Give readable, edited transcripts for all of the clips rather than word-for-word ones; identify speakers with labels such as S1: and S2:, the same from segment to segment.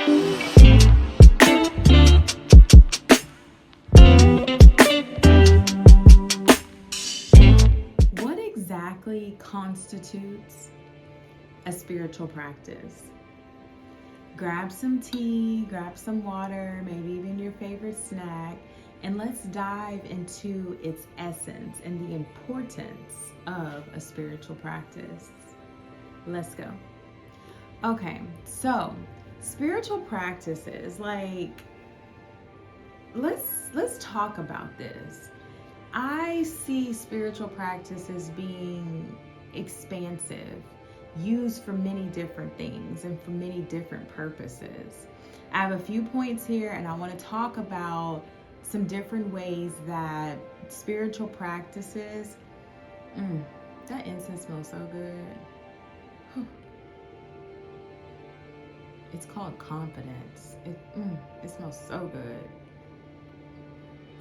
S1: What exactly constitutes a spiritual practice? Grab some tea, grab some water, maybe even your favorite snack, and let's dive into its essence and the importance of a spiritual practice. Let's go. Okay, so spiritual practices, let's talk about this. I see spiritual practices being expansive, used for many different things and for many different purposes. I have a few points here, and I want to talk about some different ways that spiritual practices, that incense smells so good. Whew. It's called confidence. It smells so good.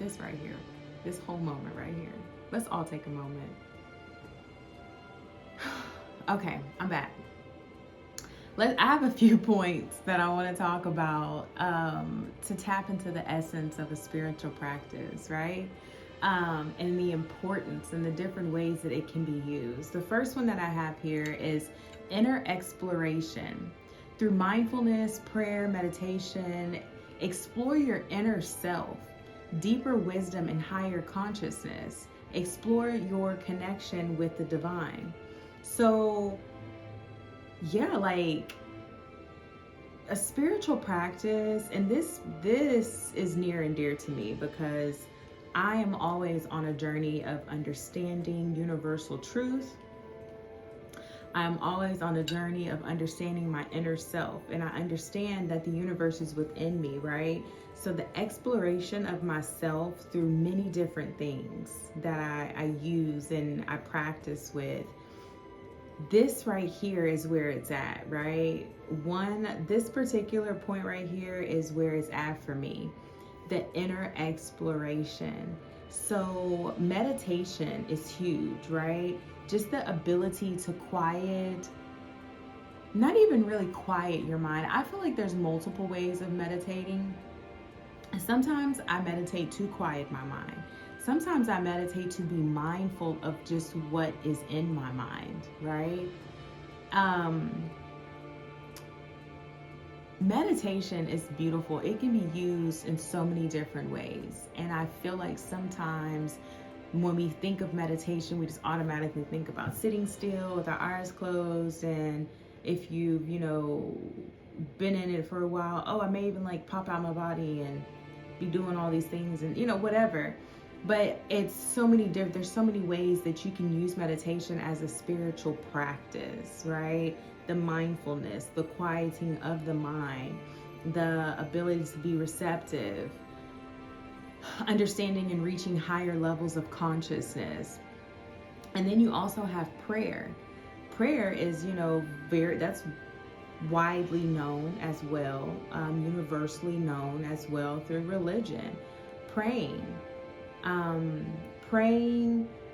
S1: This right here, this whole moment right here. Let's all take a moment. Okay, I'm back. I have a few points that I want to talk about to tap into the essence of a spiritual practice, right? And the importance and the different ways that it can be used. The first one that I have here is inner exploration. Through mindfulness, prayer, meditation, explore your inner self, deeper wisdom, and higher consciousness. Explore your connection with the divine. So, yeah, like a spiritual practice, and this is near and dear to me because I am always on a journey of understanding universal truth. I'm always on a journey of understanding my inner self, and I understand that the universe is within me, right? So the exploration of myself through many different things that I use and I practice with, this right here is where it's at, right? This particular point right here is where it's at for me, the inner exploration. So meditation is huge, right? Just the ability to quiet, not even really quiet your mind. I feel like there's multiple ways of meditating. Sometimes I meditate to quiet my mind. Sometimes I meditate to be mindful of just what is in my mind, right? Meditation is beautiful. It can be used in so many different ways. And I feel like sometimes when we think of meditation, we just automatically think about sitting still with our eyes closed. And if you've, been in it for a while, I may even pop out my body and be doing all these things and, whatever. But it's so many there's so many ways that you can use meditation as a spiritual practice, right? The mindfulness, the quieting of the mind, the ability to be receptive, understanding and reaching higher levels of consciousness. And then you also have prayer. Prayer is, that's widely known as well, universally known as well through religion. Praying,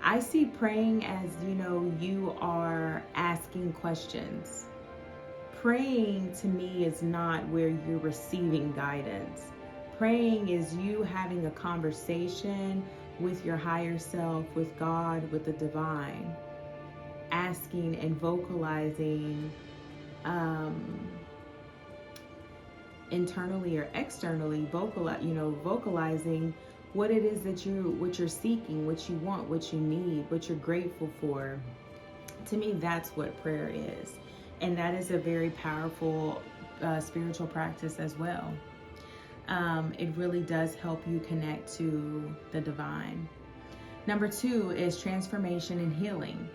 S1: I see praying as, you are asking questions. Praying to me is not where you're receiving guidance. Praying is you having a conversation with your higher self, with God, with the divine, asking and vocalizing internally or externally, vocalizing what it is that what you're seeking, what you want, what you need, what you're grateful for. To me, that's what prayer is. And that is a very powerful spiritual practice as well. It really does help you connect to the divine. Number 2 is transformation and healing.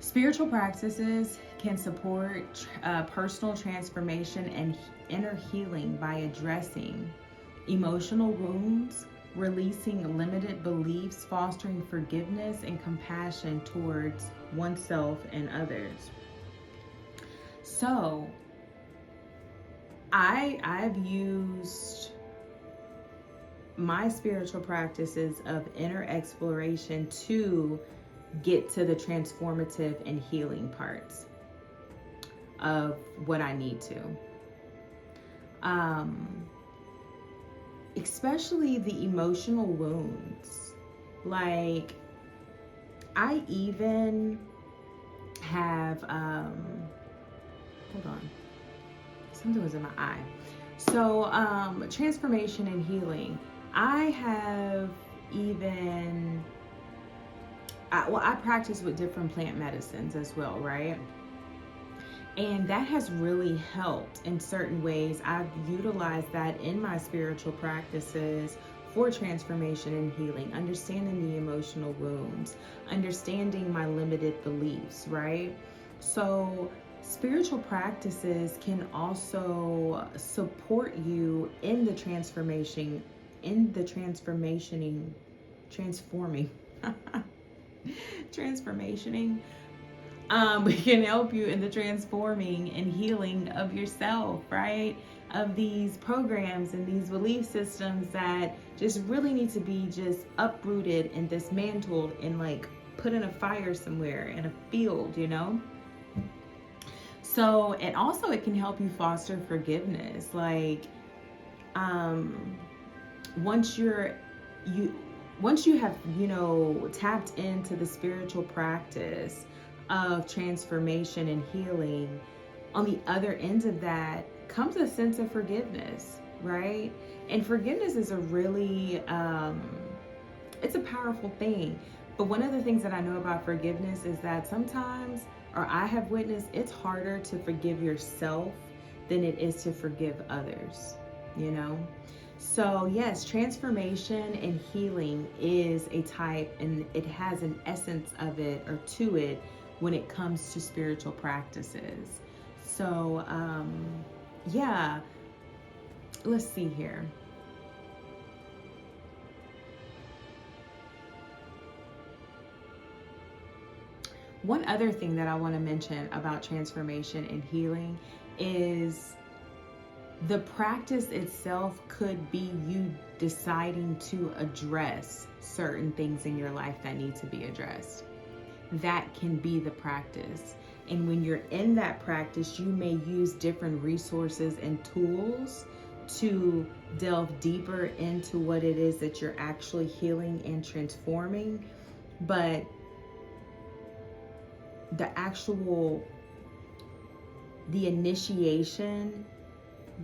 S1: Spiritual practices can support personal transformation and inner healing by addressing emotional wounds, releasing limited beliefs, fostering forgiveness and compassion towards oneself and others. So I've used my spiritual practices of inner exploration to get to the transformative and healing parts of what I need to. Especially the emotional wounds. Like, I even have, hold on, something was in my eye. So, transformation and healing. I have even, I practice with different plant medicines as well, right? And that has really helped in certain ways. I've utilized that in my spiritual practices for transformation and healing, understanding the emotional wounds, understanding my limited beliefs, right? So spiritual practices can also support you in the transforming, transformationing. We can help you in the transforming and healing of yourself, right? Of these programs and these belief systems that just really need to be just uprooted and dismantled and like put in a fire somewhere in a field, you know? So, and also it can help you foster forgiveness. Like, once you have, tapped into the spiritual practice of transformation and healing, on the other end of that comes a sense of forgiveness, right? And forgiveness is a really, it's a powerful thing. But one of the things that I know about forgiveness is that sometimes, or I have witnessed, it's harder to forgive yourself than it is to forgive others, you know? So yes, transformation and healing is a type, and it has an essence of it or to it when it comes to spiritual practices. So, yeah, let's see here. One other thing that I want to mention about transformation and healing is the practice itself could be you deciding to address certain things in your life that need to be addressed. That can be the practice. And when you're in that practice, you may use different resources and tools to delve deeper into what it is that you're actually healing and transforming. But the initiation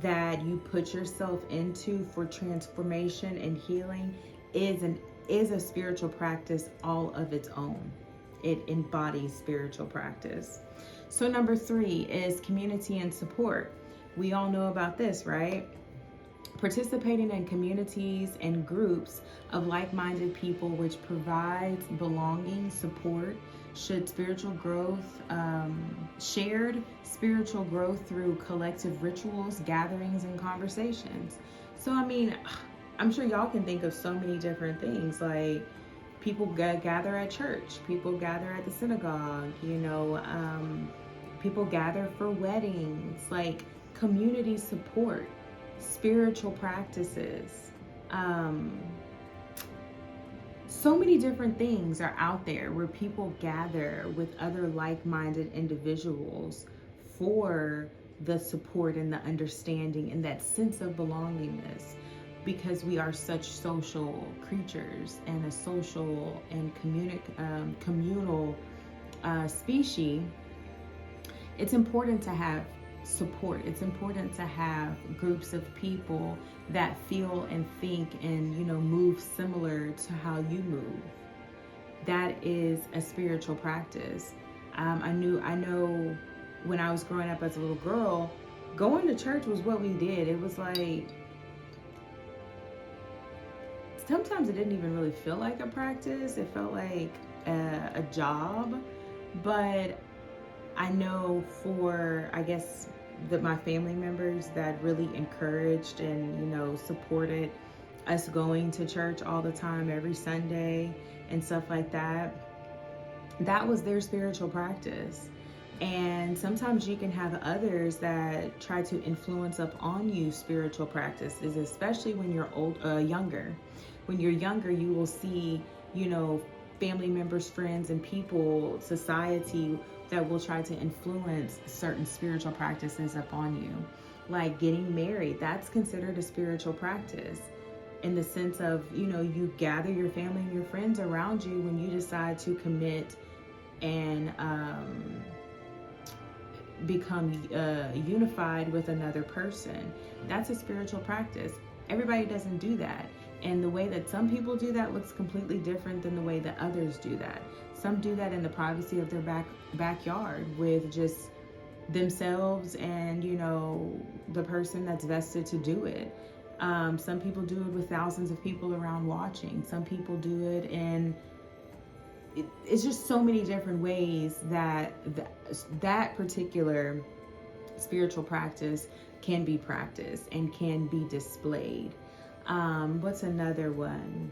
S1: that you put yourself into for transformation and healing is a spiritual practice all of its own. It embodies spiritual practice. So number 3 is community and support. We all know about this, right? Participating in communities and groups of like-minded people, which provides belonging, support, shared spiritual growth through collective rituals, gatherings, and conversations. So, I mean, I'm sure y'all can think of so many different things, like people gather at church, people gather at the synagogue, people gather for weddings, like community support, spiritual practices. So many different things are out there where people gather with other like-minded individuals for the support and the understanding and that sense of belongingness, because we are such social creatures and a social and communal species. It's important to have support. It's important to have groups of people that feel and think and move similar to how you move. That is a spiritual practice. I know when I was growing up as a little girl, going to church was what we did. It was like, sometimes it didn't even really feel like a practice. It felt like a job. But I know for, I guess, my family members that really encouraged and, supported us going to church all the time, every Sunday and stuff like that, that was their spiritual practice. And sometimes you can have others that try to influence upon you spiritual practices, especially when you're younger. When you're younger, you will see, family members, friends, and people, society that will try to influence certain spiritual practices upon you. Like getting married, that's considered a spiritual practice, in the sense of, you gather your family and your friends around you when you decide to commit and become unified with another person. That's a spiritual practice. Everybody doesn't do that. And the way that some people do that looks completely different than the way that others do that. Some do that in the privacy of their backyard with just themselves and, the person that's vested to do it. Some people do it with thousands of people around watching. Some people do it in, it's just so many different ways that that particular spiritual practice can be practiced and can be displayed. What's another one?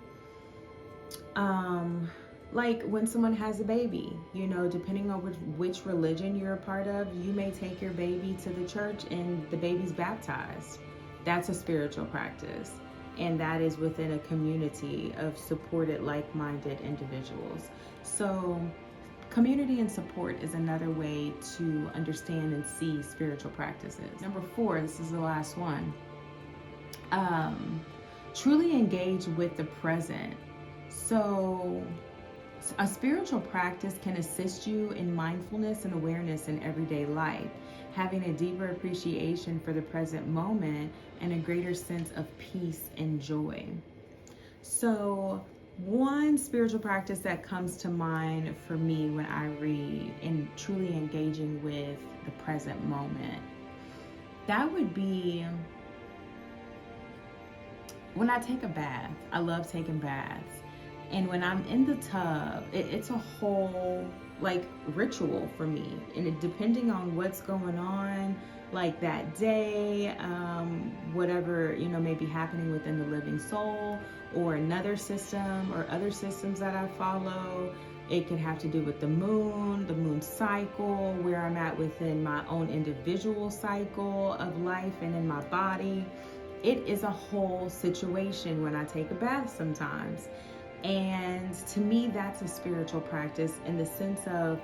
S1: Like when someone has a baby, depending on which religion you're a part of, you may take your baby to the church and the baby's baptized. That's a spiritual practice. And that is within a community of supported, like-minded individuals. So community and support is another way to understand and see spiritual practices. Number 4, this is the last one. Truly engage with the present. So a spiritual practice can assist you in mindfulness and awareness in everyday life, having a deeper appreciation for the present moment and a greater sense of peace and joy. So one spiritual practice that comes to mind for me when I read and truly engaging with the present moment, that would be when I take a bath. I love taking baths. And when I'm in the tub, it's a whole ritual for me. And depending on what's going on, like that day, whatever, may be happening within the living soul or another system or other systems that I follow. It could have to do with the moon cycle, where I'm at within my own individual cycle of life and in my body. It is a whole situation when I take a bath sometimes. And to me, that's a spiritual practice in the sense of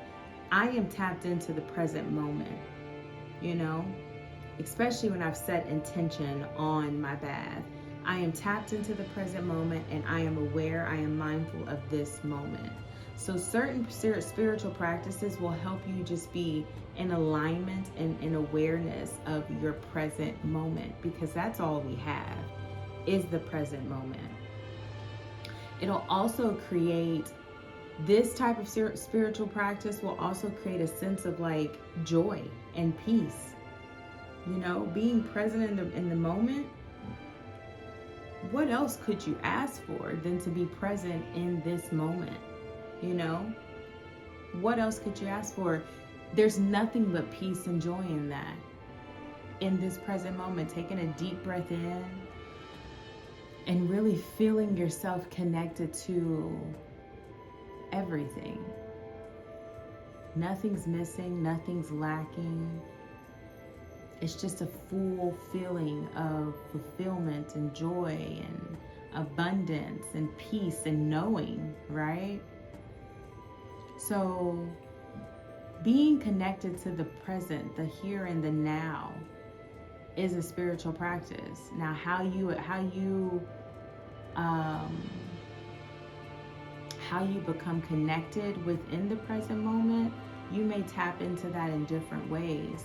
S1: I am tapped into the present moment, especially when I've set intention on my bath. I am tapped into the present moment and I am aware, I am mindful of this moment. So certain spiritual practices will help you just be in alignment and in awareness of your present moment, because that's all we have is the present moment. It'll also create, this type of spiritual practice will also create a sense of joy and peace. Being present in the moment. What else could you ask for than to be present in this moment? What else could you ask for? There's nothing but peace and joy in that. In this present moment, taking a deep breath in and really feeling yourself connected to everything. Nothing's missing, nothing's lacking. It's just a full feeling of fulfillment and joy and abundance and peace and knowing, right? So being connected to the present, the here and the now, is a spiritual practice. Now, how you become connected within the present moment, you may tap into that in different ways,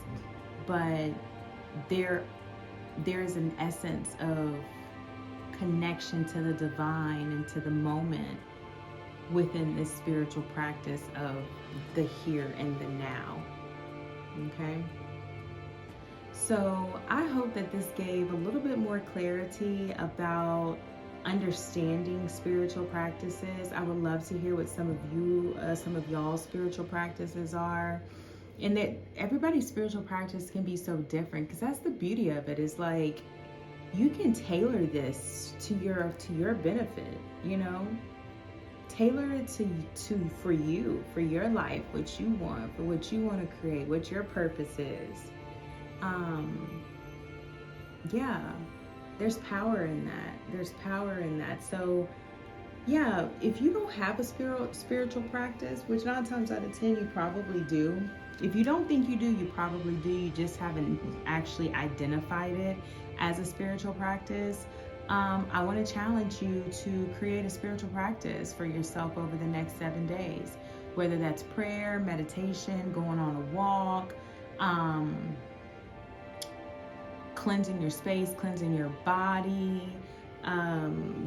S1: but there is an essence of connection to the divine and to the moment within this spiritual practice of the here and the now. Okay? So I hope that this gave a little bit more clarity about understanding spiritual practices. I would love to hear what some of y'all's spiritual practices are. And that everybody's spiritual practice can be so different, because that's the beauty of it, is you can tailor this to your benefit, tailor it for you, for your life, what you want, for what you want to create, what your purpose is. There's power in that. So if you don't have a spiritual practice, which 9 times out of 10 you probably do, If you don't think you do, you probably do. You just haven't actually identified it as a spiritual practice. I want to challenge you to create a spiritual practice for yourself over the next 7 days, whether that's prayer, meditation, going on a walk, cleansing your space, cleansing your body,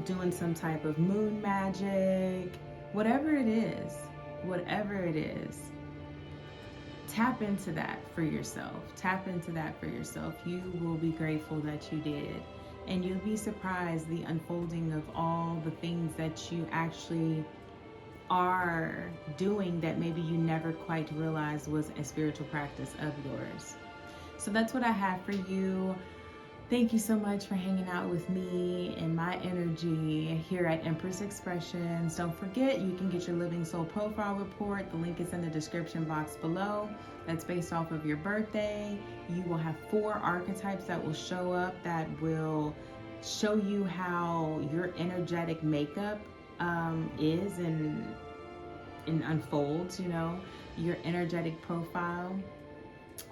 S1: doing some type of moon magic, whatever it is, tap into that for yourself. Tap into that for yourself. You will be grateful that you did. And you'll be surprised the unfolding of all the things that you actually are doing that maybe you never quite realized was a spiritual practice of yours. So that's what I have for you. Thank you so much for hanging out with me and my energy here at Empress Expressions. Don't forget, you can get your Living Soul Profile Report. The link is in the description box below. That's based off of your birthday. You will have 4 archetypes that will show up that will show you how your energetic makeup is and unfolds, your energetic profile.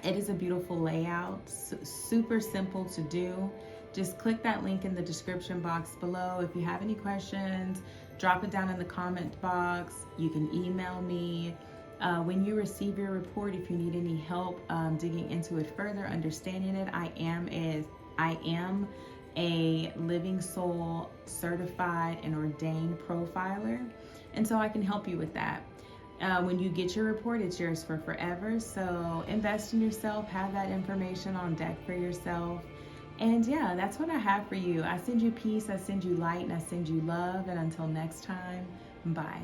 S1: It is a beautiful layout, super simple to do. Just click that link in the description box below. If you have any questions, drop it down in the comment box. You can email me. When you receive your report, if you need any help digging into it further, understanding it, I am a Living Soul certified and ordained profiler, and so I can help you with that. When you get your report, it's yours for forever. So invest in yourself, have that information on deck for yourself. And yeah, that's what I have for you. I send you peace, I send you light, and I send you love. And until next time, bye.